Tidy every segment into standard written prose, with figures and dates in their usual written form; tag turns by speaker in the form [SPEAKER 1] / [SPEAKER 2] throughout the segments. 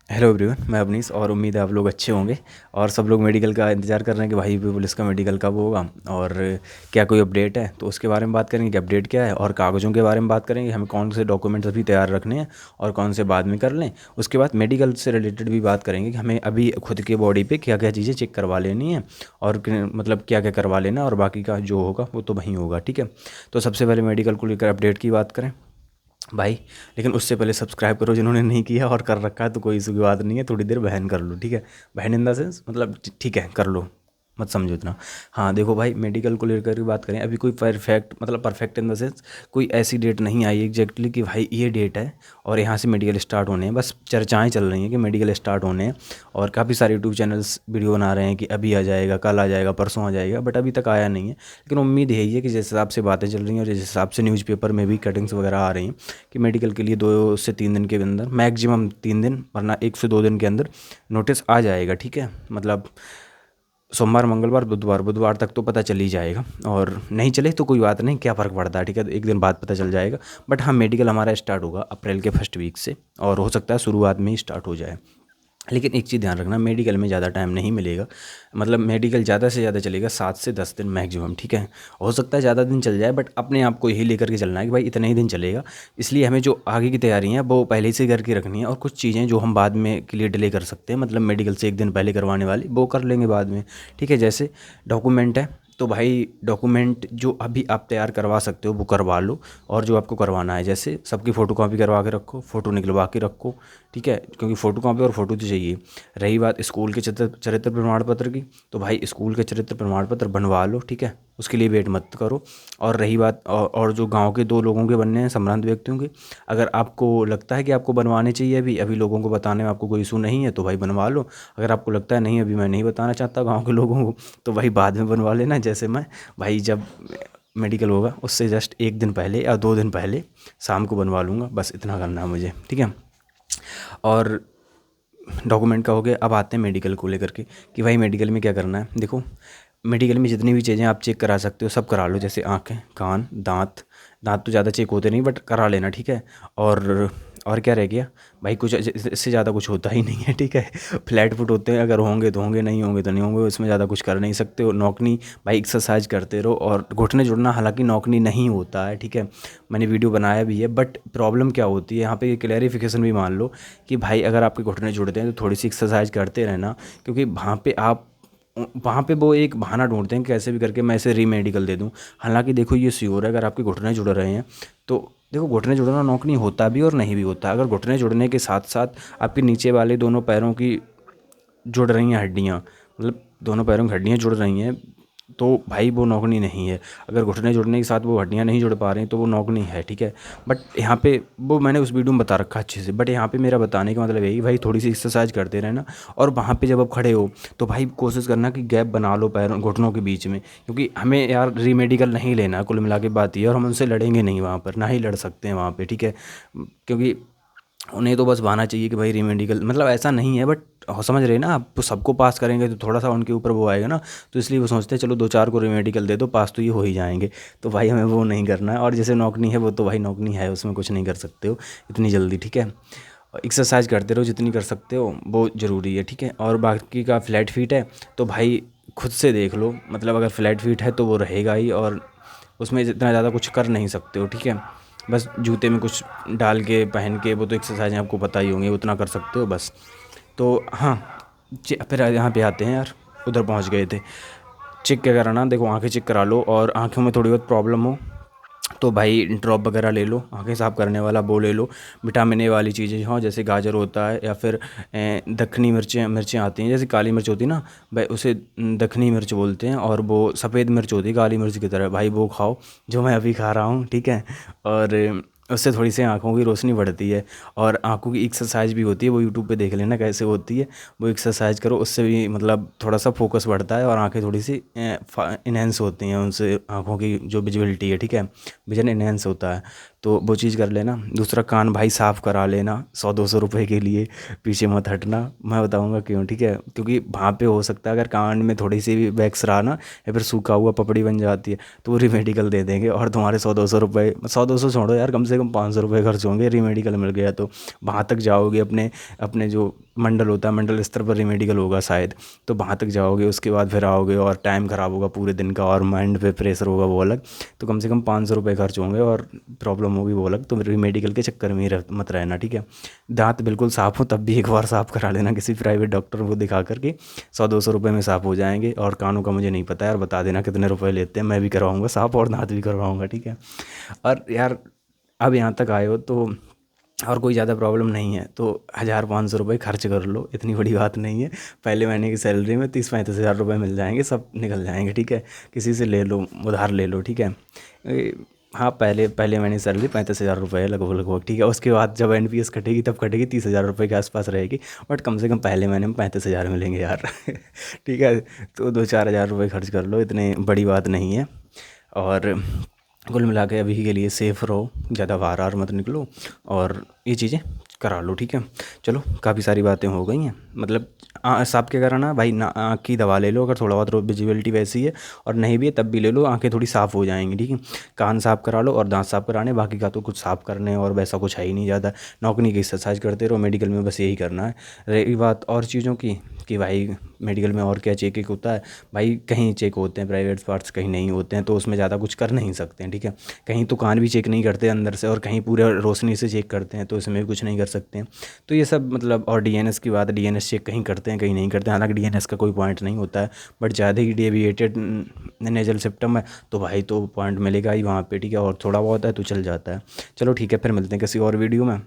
[SPEAKER 1] Hello everyone, मैं अवनीश और उम्मीद है आप लोग अच्छे होंगे। और सब लोग मेडिकल का इंतज़ार कर रहे हैं कि भाई पुलिस का मेडिकल कब होगा और क्या कोई अपडेट है, तो उसके बारे में बात करेंगे कि अपडेट क्या है। और कागज़ों के बारे में बात करेंगे, हमें कौन से डॉक्यूमेंट्स अभी तैयार रखने हैं और कौन से बाद में कर लें। उसके बाद मेडिकल से रिलेटेड भी बात करेंगे कि हमें अभी खुद के बॉडी पे क्या क्या चीज़ें चेक करवा लेनी है और मतलब क्या क्या करवा लेना है, और बाकी का जो होगा वो तो वहीं होगा, ठीक है। तो सबसे पहले मेडिकल को लेकर अपडेट की बात करें भाई, लेकिन उससे पहले सब्सक्राइब करो जिन्होंने नहीं किया, और कर रखा है तो कोई इशू की बात नहीं है, थोड़ी देर बहन कर लो, ठीक है। बहन इन द सेंस मतलब ठीक है, कर लो, मत समझो इतना। हाँ देखो भाई, मेडिकल को लेकर के बात करें, अभी कोई परफेक्ट मतलब परफेक्ट इन द सेंस कोई ऐसी डेट नहीं आई एग्जैक्टली कि भाई ये डेट है और यहाँ से मेडिकल स्टार्ट होने हैं। बस चर्चाएं चल रही हैं कि मेडिकल स्टार्ट होने हैं, और काफ़ी सारे यूट्यूब चैनल्स वीडियो बना रहे हैं कि अभी आ जाएगा, कल आ जाएगा, परसों आ जाएगा, बट अभी तक आया नहीं है। लेकिन उम्मीद यही है कि जिस हिसाब से बातें चल रही हैं और जिस हिसाब से न्यूज़पेपर में भी कटिंग्स वगैरह आ रही हैं कि मेडिकल के लिए 2 से 3 दिन के अंदर, मैक्सिमम 3 दिन, वरना 1 से 2 दिन के अंदर नोटिस आ जाएगा, ठीक है। मतलब सोमवार, मंगलवार, बुधवार, बुधवार तक तो पता चल ही जाएगा, और नहीं चले तो कोई बात नहीं, क्या फ़र्क पड़ता है, ठीक है, तो एक दिन बाद पता चल जाएगा। बट हाँ, मेडिकल हमारा स्टार्ट होगा अप्रैल के फर्स्ट वीक से, और हो सकता है शुरुआत में ही स्टार्ट हो जाए। लेकिन एक चीज़ ध्यान रखना, मेडिकल में ज़्यादा टाइम नहीं मिलेगा। मतलब मेडिकल ज़्यादा से ज़्यादा चलेगा 7 से 10 दिन मैक्सिमम, ठीक है। हो सकता है ज़्यादा दिन चल जाए, बट अपने आप को यही लेकर के चलना है कि भाई इतने ही दिन चलेगा। इसलिए हमें जो आगे की तैयारी है वो पहले से करके रखनी है, और कुछ चीज़ें जो हम बाद में के लिए डिले कर सकते हैं, मतलब मेडिकल से एक दिन पहले करवाने वाली, वो कर लेंगे बाद में, ठीक है। जैसे डॉक्यूमेंट है, तो भाई डॉक्यूमेंट जो अभी आप तैयार करवा सकते हो वो करवा लो, और जो आपको करवाना है, जैसे सबकी फ़ोटोकॉपी करवा के रखो, फ़ोटो निकलवा के रखो, ठीक है, क्योंकि फ़ोटोकॉपी और फ़ोटो तो चाहिए। रही बात स्कूल के चरित्र प्रमाण पत्र की, तो भाई स्कूल के चरित्र प्रमाण पत्र बनवा लो, ठीक है, उसके लिए वेट मत करो। और रही बात और जो गांव के 2 लोगों के बनने हैं, संभ्रांत व्यक्तियों के, अगर आपको लगता है कि आपको बनवाने चाहिए, अभी अभी लोगों को बताने में आपको कोई इशू नहीं है तो भाई बनवा लो। अगर आपको लगता है नहीं अभी मैं नहीं बताना चाहता गाँव के लोगों को, तो भाई बाद में बनवा लेना। जैसे मैं, भाई जब मेडिकल होगा उससे जस्ट एक दिन पहले या 2 दिन पहले शाम को बनवा लूँगा, बस इतना करना है मुझे, ठीक है। और डॉक्यूमेंट का हो गया, अब आते हैं मेडिकल को लेकर के कि भाई मेडिकल में क्या करना है। देखो, मेडिकल में जितनी भी चीज़ें आप चेक करा सकते हो सब करा लो, जैसे आँखें, कान, दाँत। दाँत तो ज़्यादा चेक होते नहीं, बट करा लेना, ठीक है। और क्या रह गया भाई, कुछ इससे ज़्यादा कुछ होता ही नहीं है, ठीक है। फ्लैट फुट होते हैं, अगर होंगे तो होंगे, नहीं होंगे तो नहीं होंगे, इसमें ज़्यादा कुछ कर नहीं सकते हो। नौकनी, भाई एक्सरसाइज करते रहो, और घुटने जुड़ना हालांकि नौकनी नहीं होता है, ठीक है। मैंने वीडियो बनाया भी है, बट प्रॉब्लम क्या होती है यहाँ पे, क्लैरिफिकेशन भी मान लो कि भाई अगर आपके घुटने जुड़ते हैं तो थोड़ी सी एक्सरसाइज करते रहना, क्योंकि वहाँ पे वो एक बहाना ढूंढते हैं कि कैसे भी करके मैं इसे रीमेडिकल दे दूँ। हालांकि देखो ये श्योर है, अगर आपके घुटने जुड़ रहे हैं तो देखो, घुटने जुड़ना नौकनी होता भी और नहीं भी होता। अगर घुटने जुड़ने के साथ साथ आपके नीचे वाले दोनों पैरों की जुड़ रही हैं हड्डियाँ, मतलब दोनों पैरों की हड्डियाँ जुड़ रही हैं, तो भाई वो नौकनी नहीं है। अगर घुटने जुड़ने के साथ वो हड्डियाँ नहीं जुड़ पा रही तो वो नौकनी है, ठीक है। बट यहाँ पे वो मैंने उस वीडियो में बता रखा अच्छे से, बट यहाँ पे मेरा बताने का मतलब यही भाई, थोड़ी सी एक्सरसाइज करते रहना। और वहाँ पे जब आप खड़े हो तो भाई कोशिश करना कि गैप बना लो पैरों घुटनों के बीच में, क्योंकि हमें यार रीमेडिकल नहीं लेना, कुल मिला के बात ये, और हम उनसे लड़ेंगे नहीं वहाँ पर, ना ही लड़ सकते हैं वहाँ पर, ठीक है। क्योंकि उन्हें तो बस बहाना चाहिए कि भाई रीमेडिकल, मतलब ऐसा नहीं है, बट समझ रहे हैं ना आप, तो सबको पास करेंगे तो थोड़ा सा उनके ऊपर वो आएगा ना, तो इसलिए वो सोचते हैं चलो 2-4 को रीमेडिकल दे दो, पास तो ये हो ही जाएंगे। तो भाई हमें वो नहीं करना है, और जैसे नौकनी है वो तो भाई नौकनी है, उसमें कुछ नहीं कर सकते हो इतनी जल्दी, ठीक है। एक्सरसाइज करते रहो जितनी कर सकते हो, वो ज़रूरी है, ठीक है। और बाकी का फ्लैट फीट है तो भाई खुद से देख लो, मतलब अगर फ्लैट फीट है तो वो रहेगा ही, और उसमें इतना ज़्यादा कुछ कर नहीं सकते हो, ठीक है। बस जूते में कुछ डाल के पहन के, वो तो एक्सरसाइज आपको पता ही होंगे, उतना कर सकते हो बस। तो हाँ, फिर यहाँ पे आते हैं यार, उधर पहुँच गए थे। चेक क्या कराना, देखो आंखें चेक करा लो, और आंखों में थोड़ी बहुत प्रॉब्लम हो तो भाई ड्रॉप वगैरह ले लो, आंखें साफ़ करने वाला वो ले लो। विटामिन ए वाली चीज़ें हों, जैसे गाजर होता है, या फिर दखनी मिर्चें मिर्चें आती हैं, जैसे काली मिर्च होती है ना भाई, उसे दखनी मिर्च बोलते हैं, और वो सफ़ेद मिर्च होती है काली मिर्च की तरह, भाई वो खाओ, जो मैं अभी खा रहा हूँ, ठीक है। और उससे थोड़ी सी आँखों की रोशनी बढ़ती है, और आँखों की एक्सरसाइज भी होती है, वो यूट्यूब पे देख लेना कैसे होती है। वो एक्सरसाइज करो, उससे भी मतलब थोड़ा सा फोकस बढ़ता है, और आँखें थोड़ी सी इन्हेंस होती हैं, उनसे आँखों की जो विजिबिलिटी है, ठीक है, विजन इन्हेंस होता है। तो वो चीज़ कर लेना। दूसरा, कान भाई साफ़ करा लेना 100-200 रुपए के लिए, पीछे मत हटना, मैं बताऊँगा क्यों, ठीक है? क्योंकि वहाँ पे हो सकता है अगर कान में थोड़ी सी भी वैक्स रहा ना, या फिर सूखा हुआ पपड़ी बन जाती है, तो वो रीमेडिकल दे देंगे और तुम्हारे 100-200 रुपये, 100-200 छोड़ो यार, कम से कम 500 रुपये खर्च होंगे रीमेडिकल मिल गया तो। वहाँ तक जाओगे, अपने अपने जो मंडल होता है, मंडल स्तर पर रीमेडिकल होगा शायद, तो वहाँ तक जाओगे, उसके बाद फिर आओगे और टाइम ख़राब होगा पूरे दिन का, और माइंड पे प्रेशर होगा वो अलग। तो कम से कम 500 रुपये खर्च होंगे और प्रॉब्लम होगी वो अलग। तो रीमेडिकल के चक्कर में ही मत रहना, ठीक है? दांत बिल्कुल साफ़ हो तब भी एक बार साफ़ करा लेना किसी प्राइवेट डॉक्टर को दिखा करके, 100-200 रुपये में साफ़ हो जाएंगे। और कानों का मुझे नहीं पता यार, बता देना कितने रुपए लेते हैं, मैं भी करवाऊँगा साफ़ और दांत भी करवाऊँगा, ठीक है? और यार अब यहाँ तक आए हो तो और कोई ज़्यादा प्रॉब्लम नहीं है तो 1,000-500 रुपये खर्च कर लो, इतनी बड़ी बात नहीं है। पहले महीने की सैलरी में 30-35 हज़ार रुपये मिल जाएंगे, सब निकल जाएंगे, ठीक है? किसी से ले लो, उधार ले लो, ठीक है? हाँ, पहले पहले महीने की सैलरी 35 हज़ार रुपये है लगभग लगभग, ठीक है? उसके बाद जब एनपीएस कटेगी तब कटेगी, 30 हज़ार रुपये के आसपास रहेगी। बट कम से कम पहले महीने में 35 हज़ार मिलेंगे यार। ठीक है? तो 2-4 हज़ार रुपये खर्च कर लो, इतने बड़ी बात नहीं है। और कुल मिला के अभी के लिए सेफ़ रहो, ज़्यादा बाहर मत निकलो और ये चीज़ें करा लो, ठीक है? चलो, काफ़ी सारी बातें हो गई हैं, मतलब साहब क्या कराना भाई ना, आँख की दवा ले लो अगर थोड़ा बहुत विजिबिलिटी वैसी है, और नहीं भी है तब भी ले लो, आँखें थोड़ी साफ़ हो जाएंगी, ठीक है? कान साफ़ करा लो और दांत साफ़ कराने, बाकी का तो कुछ साफ़ करने और वैसा कुछ है ही नहीं ज़्यादा। नौकरी की एक्सरसाइज करते रहो, मेडिकल में बस यही करना है। रही बात और चीज़ों की कि भाई मेडिकल में और क्या चेक एक होता है, भाई कहीं चेक होते हैं प्राइवेट पार्ट्स, कहीं नहीं होते हैं, तो उसमें ज़्यादा कुछ कर नहीं सकते हैं, ठीक है? कहीं तो कान भी चेक नहीं करते अंदर से, और कहीं पूरे रोशनी से चेक करते हैं, तो इसमें भी कुछ नहीं कर सकते हैं। तो ये सब मतलब, और डीएनएस की बात, डीएनएस चेक कहीं करते हैं कहीं नहीं करते हैं, हालांकि डीएनएस का कोई पॉइंट नहीं होता है, बट ज़्यादा ही डेविएटेड नेजल सिप्टम है तो भाई तो पॉइंट मिलेगा ही वहाँ पे, ठीक है? और थोड़ा बहुत है तो चल जाता है। चलो ठीक है, फिर मिलते हैं किसी और वीडियो में।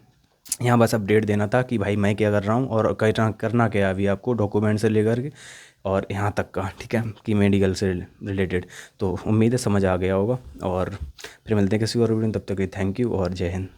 [SPEAKER 1] यहाँ बस अपडेट देना था कि भाई मैं क्या कर रहा हूँ और करना करना क्या है अभी आपको, डॉक्यूमेंट से लेकर के और यहाँ तक का, ठीक है? कि मेडिकल से रिलेटेड। तो उम्मीद है समझ आ गया होगा, और फिर मिलते हैं किसी और वीडियो में, तब तक थैंक यू और जय हिंद।